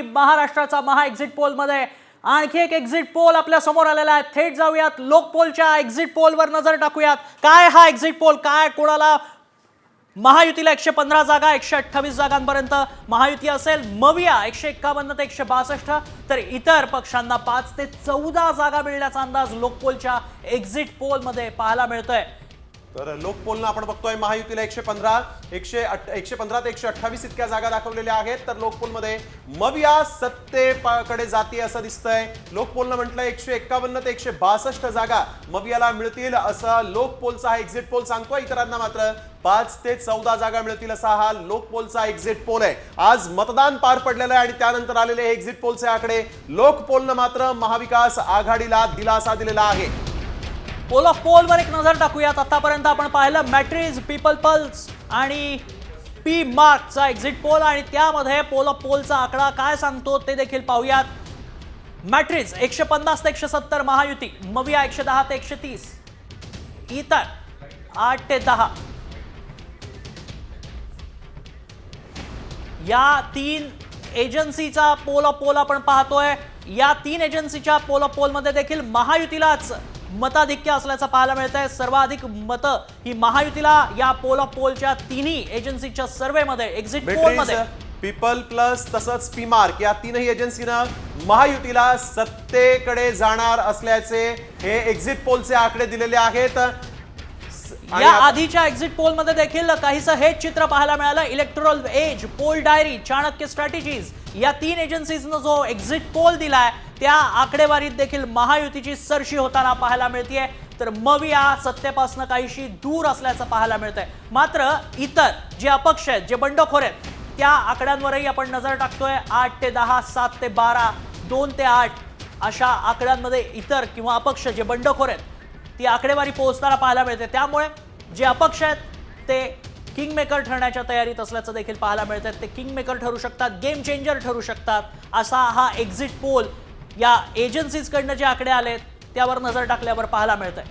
महाराष्ट्राचा महा exit poll मध्ये आणखी एक एक्झिट पोल आपल्या समोर आलेला आहे। थेट जाऊयात लोकपोलच्या एक्झिट पोलवर नजर टाकूयात। काय हा एक्झिट पोल, काय कोणाला महायुतीला 115 जागा 128 जागांपर्यंत महायुती असेल, मविया 151 ते 162, तर इतर पक्षांना 5 ते 14 जागा मिळण्याचा अंदाज लोकपोलच्या एक्झिट पोल मध्ये पाहायला मिळतोय। तर लोकपोलनं आपण बघतोय महायुतीला 115 ते 128 इतक्या जागा दाखवलेल्या आहेत। तर लोकपोलमध्ये मविया सत्तेकडे जाती असं दिसतंय। लोकपोलनं म्हटलं 151 ते 162 जागा मवियाला मिळतील असं लोकपोलचा हा एक्झिट पोल सांगतोय। इतरांना मात्र 5 ते 14 जागा मिळतील असा हा लोकपोलचा एक्झिट पोल आहे। आज मतदान पार पडलेलं आहे आणि त्यानंतर आलेले हे एक्झिट पोलचे आकडे लोकपोलनं मात्र महाविकास आघाडीला दिलासा दिलेला आहे। पोल ऑफ पोलवर एक नजर टाकूयात। आतापर्यंत आपण पाहिलं मॅट्रिज, पीपल पल्स आणि पी मार्कचा एक्झिट पोल आणि त्यामध्ये पोल ऑफ पोलचा आकडा काय सांगतो ते देखील पाहूयात। मॅट्रिज 150 ते 170 महायुती, मविया 110 ते 130, इतर 8 ते 10। या 3 एजन्सीचा पोल ऑफ पोल आपण पाहतोय। या 3 एजन्सीच्या पोल ऑफ पोल मध्ये देखील महायुतीलाच मताधिक्य असल्याचं पाहायला मिळतंय। सर्वाधिक मतं ही महायुतीला या पोल ऑफ पोलच्या तिन्ही एजन्सीच्या सर्वेमध्ये एक्झिट पोलमध्ये पीपल प्लस तसंच पी मार्क या तीनही एजन्सीनं महायुतीला सत्तेकडे जाणार असल्याचे हे एक्झिट पोलचे आकडे दिलेले आहेत। या आधीच्या एक्झिट पोल मध्ये देखील काहीसं हेच चित्र पाहायला मिळालं। Electoral edge, poll diary, Chanakya strategies या 3 एजन्सीजनं जो एक्झिट पोल दिलाय त्या आकडेवारीत देखील महायुतीची सरशी होताना पाहायला मिळतेय। तर मविया सत्तेपासून काहीशी दूर असल्याचं पाहायला मिळतंय। मात्र इतर जे अपक्ष आहेत, जे बंडखोर आहेत, त्या आकड्यांवरही आपण नजर टाकतोय। 8 ते 10, 7 ते 12, 2 ते 8 अशा आकड्यांमध्ये इतर किंवा अपक्ष जे बंडखोर आहेत ती आकडेवारी पोहोचताना पाहायला मिळते। त्यामुळे जे अपक्ष आहेत ते किंग मेकर ठरण्याच्या तयारीत असल्याचं देखील पाहायला मिळतं। ते किंग मेकर ठरू शकतात, गेम चेंजर ठरू शकतात असा हा एक्झिट पोल या एजन्सीजकडनं जे आकडे आलेत त्यावर नजर टाकल्यावर पाहायला मिळतंय।